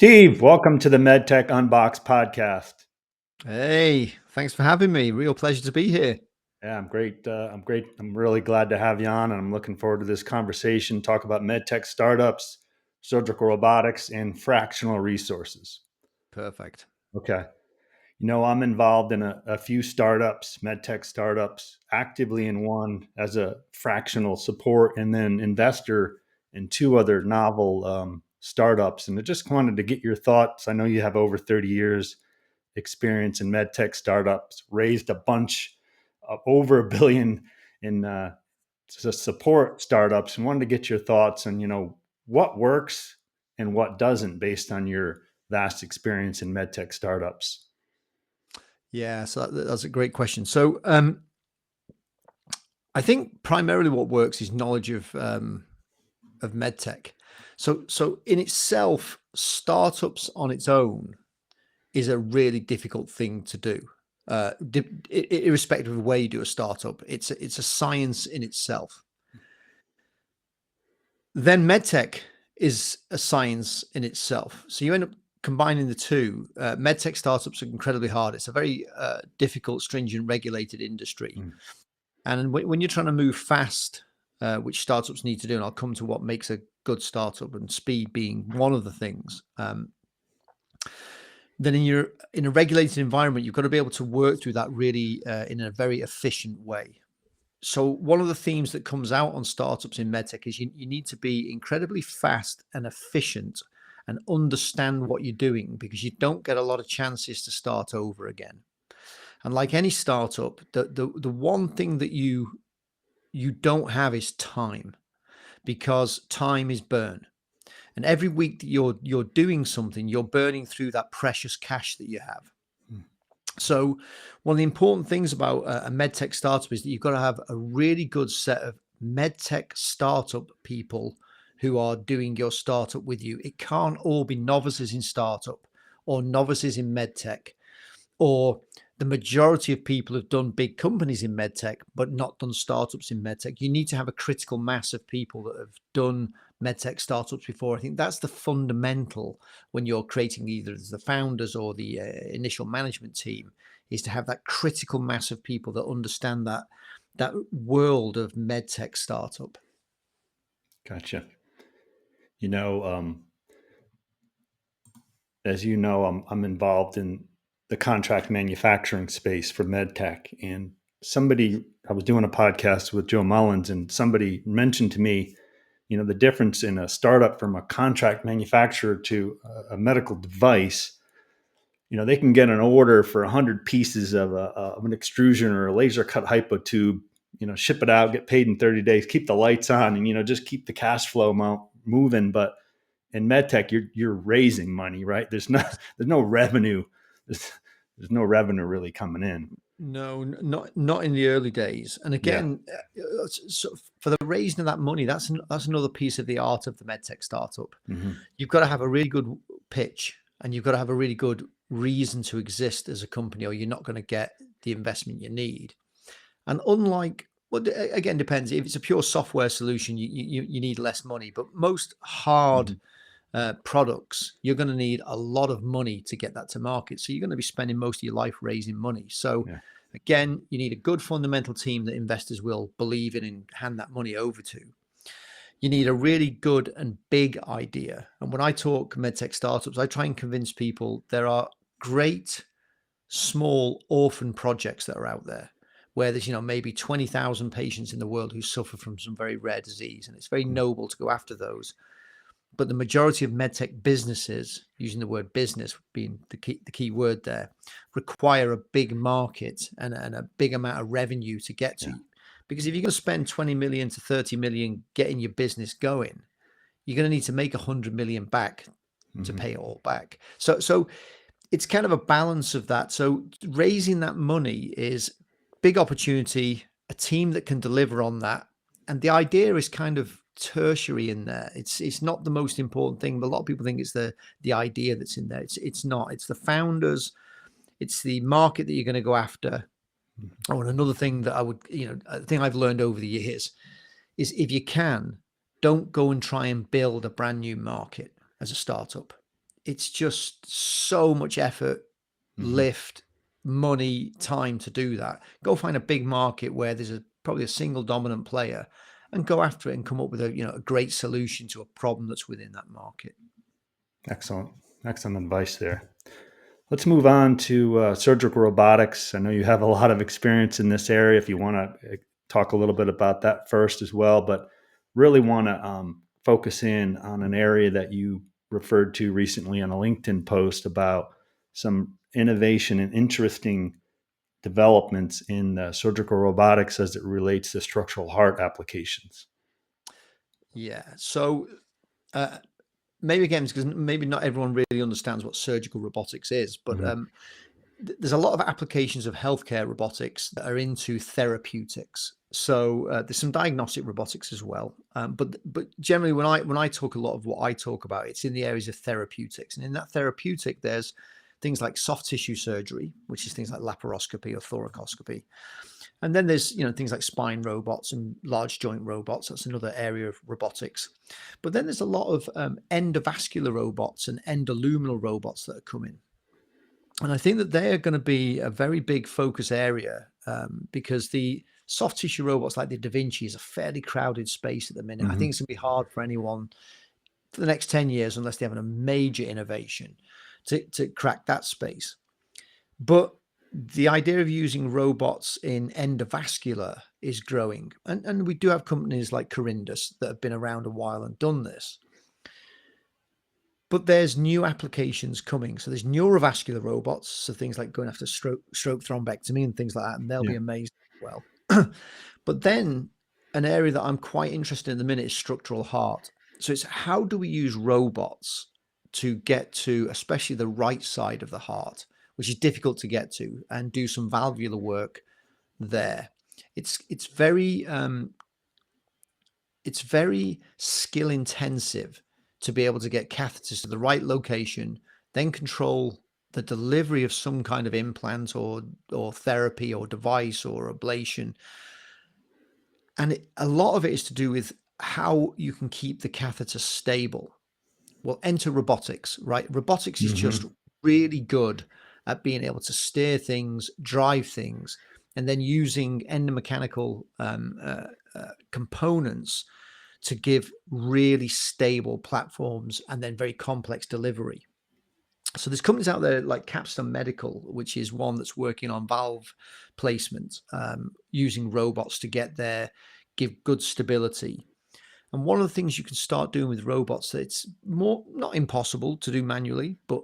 Steve, welcome to the MedTech Unboxed Podcast. Hey, thanks for having me. Real pleasure to be here. Yeah, I'm great. I'm great. I'm really glad to have you on, and I'm looking forward to this conversation. Talk about medtech startups, surgical robotics, and fractional resources. Perfect. Okay. I'm involved in a few startups, medtech startups, actively in one as a fractional support, and then investor in two other novel startups. And I just wanted to get your thoughts. I know you have over 30 years experience in medtech startups, raised a bunch of over $1 billion in to support startups, and wanted to get your thoughts on what works and what doesn't based on your vast experience in medtech startups. Yeah, so that's a great question. So, I think primarily what works is knowledge of medtech. So in itself, startups on its own is a really difficult thing to do. Irrespective of where you do a startup, it's a science in itself. Then medtech is a science in itself. So you end up combining the two. Medtech startups are incredibly hard. It's a very difficult, stringent, regulated industry. Mm. And when you're trying to move fast, which startups need to do, and I'll come to what makes a good startup, and speed being one of the things. Then in a regulated environment, you've got to be able to work through that really in a very efficient way. So one of the themes that comes out on startups in medtech is you need to be incredibly fast and efficient and understand what you're doing, because you don't get a lot of chances to start over again. And like any startup, the one thing that you don't have is time, because time is burn. And every week that you're doing something, you're burning through that precious cash that you have. So one of the important things about a medtech startup is that you've got to have a really good set of medtech startup people who are doing your startup with you. It can't all be novices in startup or novices in medtech, or the majority of people have done big companies in medtech but not done startups in medtech. You need to have a critical mass of people that have done medtech startups before. I think that's the fundamental when you're creating either the founders or the initial management team, is to have that critical mass of people that understand that world of medtech startup. Gotcha. As you know, I'm involved in the contract manufacturing space for medtech, and I was doing a podcast with Joe Mullins, and somebody mentioned to me, the difference in a startup from a contract manufacturer to a medical device. They can get an order for 100 pieces of an extrusion or a laser cut hypo tube, ship it out, get paid in 30 days, keep the lights on, and, just keep the cash flow moving. But in medtech, you're raising money, right? There's no revenue. There's no revenue really coming in. No, not in the early days. And again, so for the raising of that money, that's another piece of the art of the medtech startup. Mm-hmm. You've got to have a really good pitch, and you've got to have a really good reason to exist as a company, or you're not going to get the investment you need. And unlike, well, again, depends. If it's a pure software solution, you need less money. But most hard products, you're going to need a lot of money to get that to market. So you're going to be spending most of your life raising money. So again, you need a good fundamental team that investors will believe in and hand that money over to. You need a really good and big idea. And when I talk medtech startups, I try and convince people there are great small orphan projects that are out there where there's, maybe 20,000 patients in the world who suffer from some very rare disease. And it's very noble to go after those. But the majority of medtech businesses, using the word business being the key word there, require a big market and a big amount of revenue to get to. Because if you're going to spend 20 million to 30 million getting your business going, you're going to need to make 100 million back to pay it all back. So it's kind of a balance of that. So raising that money is big opportunity, a team that can deliver on that. And the idea is kind of tertiary in there. It's not the most important thing, but a lot of people think it's the idea that's in there. It's not. It's the founders. It's the market that you're going to go after. Oh, and another thing that I would, a thing I've learned over the years is, if you can, don't go and try and build a brand new market as a startup. it's just so much effort, lift, money, time to do that. Go find a big market where there's probably a single dominant player, and go after it and come up with a great solution to a problem that's within that market. Excellent advice there. Let's move on to surgical robotics. I know you have a lot of experience in this area. If you want to talk a little bit about that first as well, but really want to focus in on an area that you referred to recently on a LinkedIn post about some innovation and interesting developments in surgical robotics as it relates to structural heart applications. Yeah. So maybe again, because maybe not everyone really understands what surgical robotics is, but there's a lot of applications of healthcare robotics that are into therapeutics. So there's some diagnostic robotics as well, but generally, when I talk, a lot of what I talk about, it's in the areas of therapeutics, and in that therapeutic, there's things like soft tissue surgery, which is things like laparoscopy or thoracoscopy, and then there's things like spine robots and large joint robots. That's another area of robotics. But then there's a lot of endovascular robots and endoluminal robots that are coming. And I think that they are going to be a very big focus area because the soft tissue robots like the Da Vinci is a fairly crowded space at the minute. I think it's going to be hard for anyone for the next 10 years, unless they have a major innovation, to crack that space. But the idea of using robots in endovascular is growing. And we do have companies like Corindus that have been around a while and done this. But there's new applications coming. So there's neurovascular robots, so things like going after stroke thrombectomy and things like that, and they'll be amazing as well. But then an area that I'm quite interested in the minute is structural heart. So it's how do we use robots to get to especially the right side of the heart, which is difficult to get to, and do some valvular work there. It's very skill intensive to be able to get catheters to the right location, then control the delivery of some kind of implant or therapy or device or ablation. And a lot of it is to do with how you can keep the catheter stable. Well, enter robotics, right? Robotics is just really good at being able to steer things, drive things, and then using endomechanical components to give really stable platforms and then very complex delivery. So there's companies out there like Capstone Medical, which is one that's working on valve placement, using robots to get there, give good stability. And one of the things you can start doing with robots, that it's more not impossible to do manually, but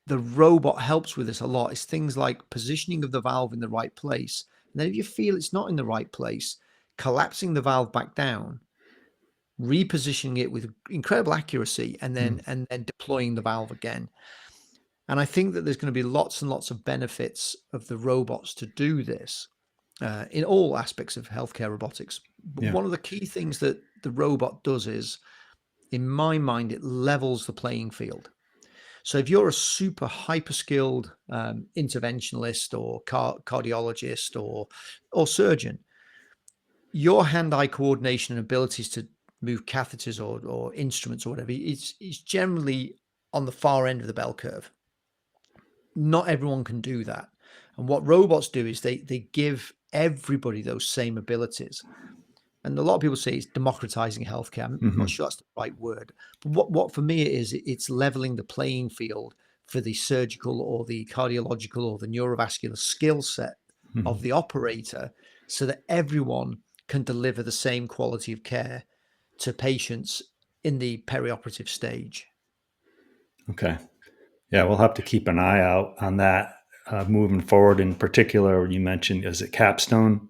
the robot helps with this a lot, is things like positioning of the valve in the right place. And then if you feel it's not in the right place, collapsing the valve back down, repositioning it with incredible accuracy, and then deploying the valve again. And I think that there's going to be lots and lots of benefits of the robots to do this in all aspects of healthcare robotics. But one of the key things that the robot does is, in my mind, it levels the playing field. So if you're a super hyper skilled interventionalist or cardiologist or surgeon, your hand-eye coordination and abilities to move catheters or instruments or whatever is generally on the far end of the bell curve. Not everyone can do that. And what robots do is they give everybody those same abilities. And a lot of people say it's democratizing healthcare. I'm not sure that's the right word. But what for me it is, it's leveling the playing field for the surgical or the cardiological or the neurovascular skill set of the operator, so that everyone can deliver the same quality of care to patients in the perioperative stage. Okay. Yeah, we'll have to keep an eye out on that moving forward. In particular, you mentioned, is it Capstone?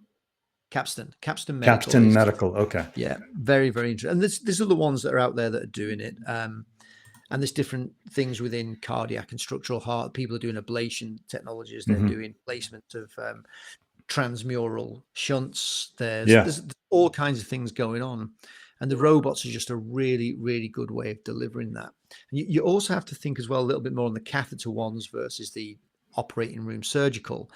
Capstone Medical. Capstone Medical. Okay. Yeah, very, very interesting. And there's other ones that are out there that are doing it. And there's different things within cardiac and structural heart. People are doing ablation technologies. They're doing placement of transmural shunts. There's all kinds of things going on. And the robots are just a really, really good way of delivering that. And you also have to think as well a little bit more on the catheter ones versus the operating room surgical.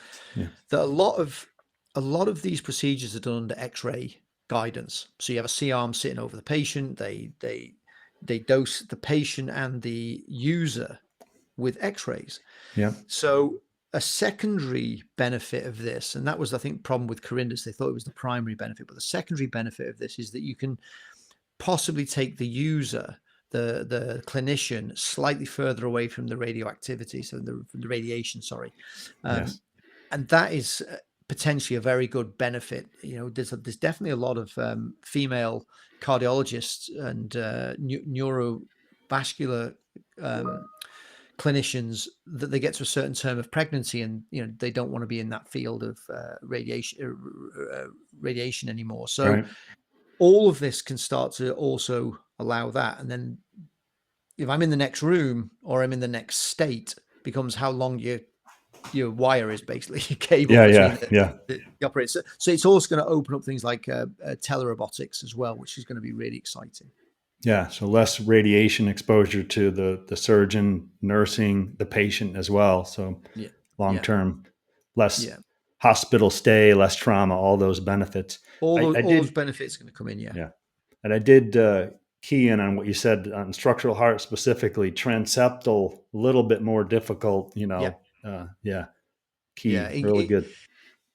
That a lot of these procedures are done under X-ray guidance. So you have a C-arm sitting over the patient. They they dose the patient and the user with x-rays. Yeah. So a secondary benefit of this, and that was, I think, the problem with Corindus, they thought it was the primary benefit, but the secondary benefit of this is that you can possibly take the user, the clinician, slightly further away from the radioactivity, so from the radiation, sorry. Yes. And that is potentially a very good benefit. There's definitely a lot of female cardiologists and neurovascular clinicians that they get to a certain term of pregnancy, and they don't want to be in that field of radiation anymore. So Right. all of this can start to also allow that. And then if I'm in the next room or I'm in the next state, becomes how long your wire is, basically your cable between the operators. So it's also going to open up things like telerobotics as well, which is going to be really exciting. Yeah, so less radiation exposure to the surgeon, nursing, the patient as well. So long term, less hospital stay, less trauma, all those benefits. All those benefits are going to come in. Yeah, and I did key in on what you said on structural heart specifically. Transeptal, a little bit more difficult. Key, really good.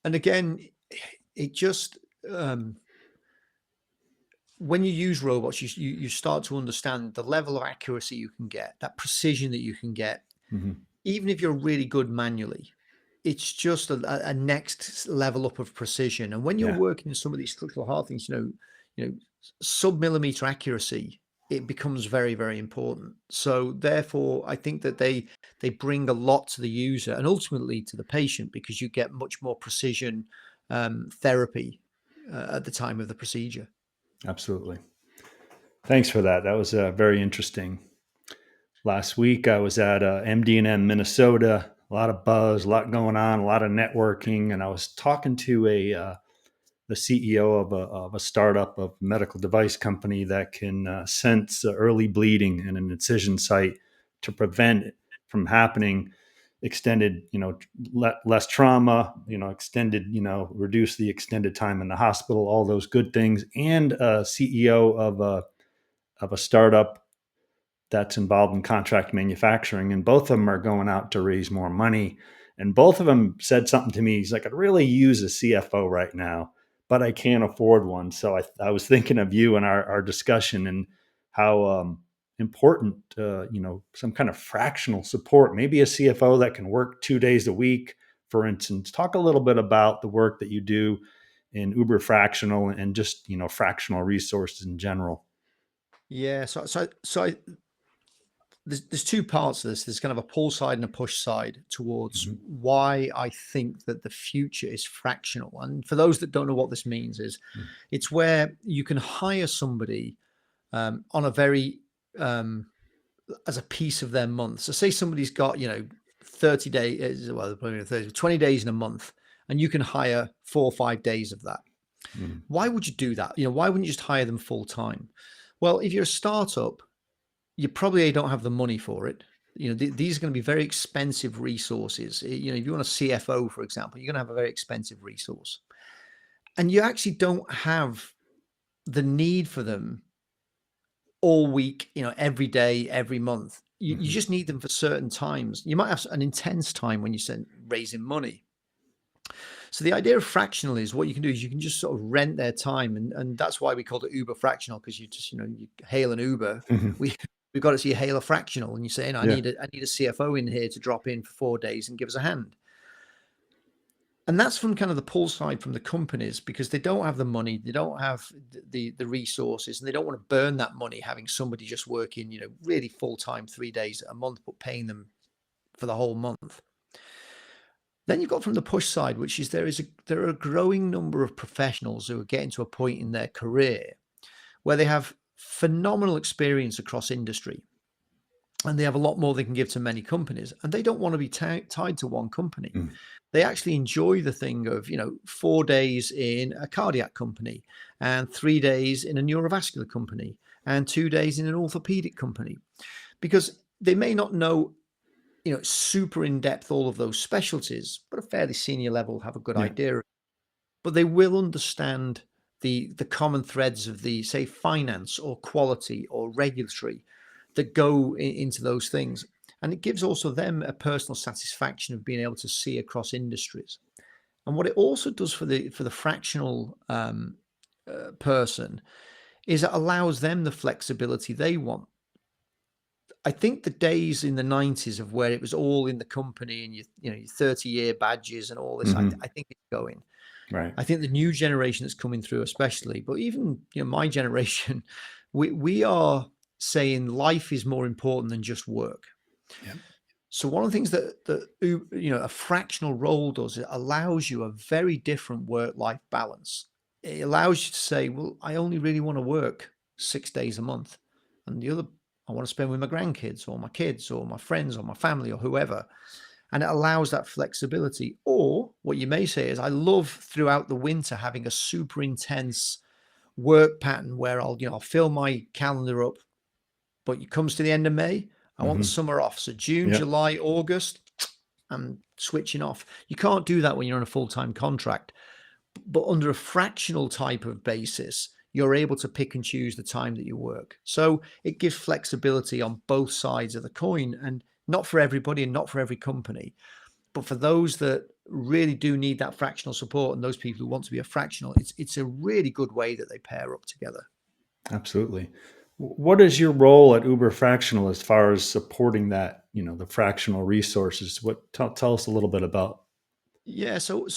And again, it just when you use robots, you start to understand the level of accuracy you can get, that precision that you can get, even if you're really good manually. It's just a next level up of precision. And when you're working in some of these structural heart things, sub-millimeter accuracy, it becomes very, very important. So therefore, I think that they bring a lot to the user and ultimately to the patient, because you get much more precision therapy at the time of the procedure. Absolutely. Thanks for that. That was very interesting. Last week, I was at MD&M, Minnesota. A lot of buzz, a lot going on, a lot of networking. And I was talking to the CEO of a startup of a medical device company that can sense early bleeding in an incision site to prevent it from happening. Extended, less trauma, extended, reduce the extended time in the hospital, all those good things. And a CEO of a startup that's involved in contract manufacturing. And both of them are going out to raise more money. And both of them said something to me. He's like, I'd really use a CFO right now, but I can't afford one. So I was thinking of you and our discussion and how important, some kind of fractional support, maybe a CFO that can work 2 days a week, for instance. Talk a little bit about the work that you do in Uber Fractional and just, fractional resources in general. Yeah. So there's two parts of this. There's kind of a pull side and a push side towards why I think that the future is fractional. And for those that don't know what this means, it's where you can hire somebody on a very as a piece of their month. So say somebody's got 30 days, 20 days in a month, and you can hire 4 or 5 days of that. Why would you do that? Why wouldn't you just hire them full time? Well, if you're a startup, you probably don't have the money for it. These are going to be very expensive resources. If you want a CFO, for example, you're going to have a very expensive resource, and you actually don't have the need for them all week, every day, every month. You just need them for certain times. You might have an intense time when you're raising money. So the idea of fractional is what you can do is you can just sort of rent their time. And that's why we called it Uber Fractional, because you just, you hail an Uber. We've got to see you hail a fractional and you say, I need a CFO in here to drop in for 4 days and give us a hand. And that's from kind of the pull side from the companies, because they don't have the money, they don't have the resources, and they don't want to burn that money having somebody just working, really full time 3 days a month, but paying them for the whole month. Then you've got from the push side, which is there are a growing number of professionals who are getting to a point in their career where they have phenomenal experience across industry, and they have a lot more they can give to many companies, and they don't want to be tied to one company. They actually enjoy the thing of 4 days in a cardiac company, and 3 days in a neurovascular company, and 2 days in an orthopedic company, because they may not know super in depth all of those specialties, but a fairly senior level have a good idea. But they will understand the common threads of the, say, finance or quality or regulatory that go into those things. And it gives also them a personal satisfaction of being able to see across industries. And what it also does for the fractional person is it allows them the flexibility they want. I think the days in the 90s of where it was all in the company and your 30-year badges and all this, I think it's going. Right. I think the new generation that's coming through, especially, but even my generation, we are saying life is more important than just work. Yep. So one of the things that a fractional role does, it allows you a very different work-life balance. It allows you to say, well, I only really want to work 6 days a month, and the other I want to spend with my grandkids or my kids or my friends or my family or whoever. And it allows that flexibility. Or what you may say is, I love throughout the winter having a super intense work pattern where I'll fill my calendar up, but it comes to the end of May, I want the summer off. So June, July, August, I'm switching off. You can't do that when you're on a full-time contract. But under a fractional type of basis, you're able to pick and choose the time that you work. So it gives flexibility on both sides of the coin, and not for everybody and not for every company, but for those that really do need that fractional support and those people who want to be a fractional, it's a really good way that they pair up together. Absolutely. What is your role at Uber Fractional as far as supporting that, the fractional resources? Tell us a little bit about. Yeah. So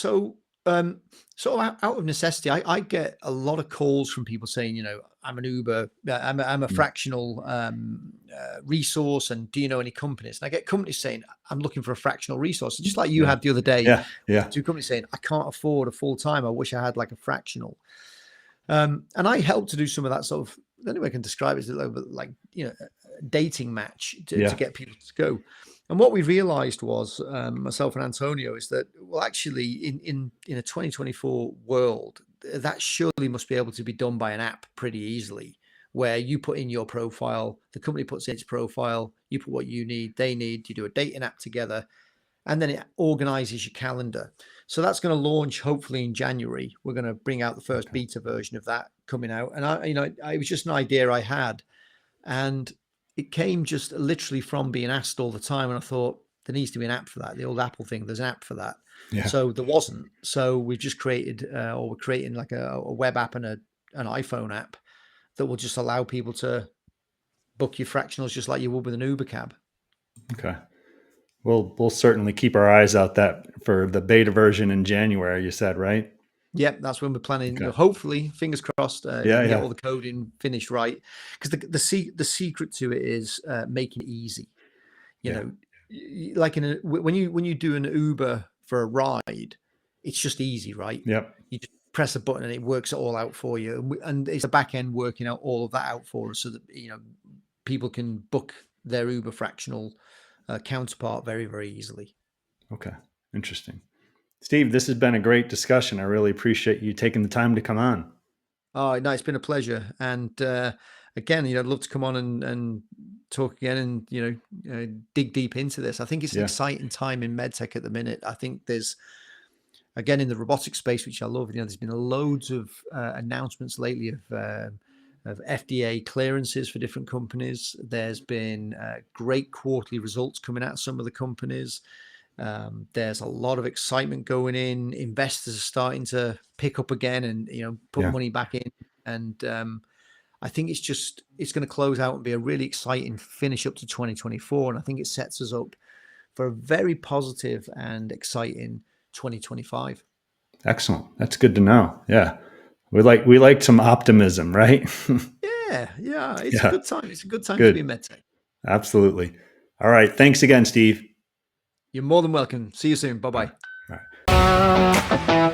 out of necessity, I get a lot of calls from people saying, I'm an Uber, I'm a fractional resource, and do you know any companies? And I get companies saying, I'm looking for a fractional resource, just like you had the other day. Yeah. Two companies saying, I can't afford a full time. I wish I had like a fractional. And I help to do some of that sort of, the only way I can describe it is like a dating match to get people to go. And what we realized was, myself and Antonio, is that, well, actually in a 2024 world, that surely must be able to be done by an app pretty easily, where you put in your profile, the company puts in its profile, you put what you need, they need, you do a dating app together, and then it organizes your calendar. So that's going to launch hopefully in January. We're going to bring out the first beta version of that coming out. And it was just an idea I had, and it came just literally from being asked all the time. And I thought, there needs to be an app for that. The old Apple thing, there's an app for that. Yeah. So there wasn't. So we've just created, or we're creating like a web app and an iPhone app that will just allow people to book your fractionals just like you would with an Uber cab. Okay. We'll certainly keep our eyes out for the beta version in January, you said, right? Yep, that's when we're planning. Hopefully, fingers crossed, get all the coding finished right. Because the secret to it is making it easy. Like when you do an Uber for a ride, it's just easy, right? Yep. You just press a button and it works it all out for you. And it's the back end working out all of that out for us, so that people can book their Uber fractional counterpart very, very easily. Okay, interesting. Steve, this has been a great discussion. I really appreciate you taking the time to come on. Oh, no, it's been a pleasure. And again, I'd love to come on and talk again and, dig deep into this. I think it's an exciting time in MedTech at the minute. I think there's, again, in the robotic space, which I love, there's been loads of announcements lately of FDA clearances for different companies. There's been great quarterly results coming out of some of the companies. There's a lot of excitement going in. Investors are starting to pick up again and put money back in. And I think it's going to close out and be a really exciting finish up to 2024. And I think it sets us up for a very positive and exciting 2025. Excellent. That's good to know. Yeah. We like some optimism, right? Yeah. It's a good time. It's a good time to be in MedTech. Absolutely. All right. Thanks again, Steve. You're more than welcome. See you soon. Bye-bye. All right.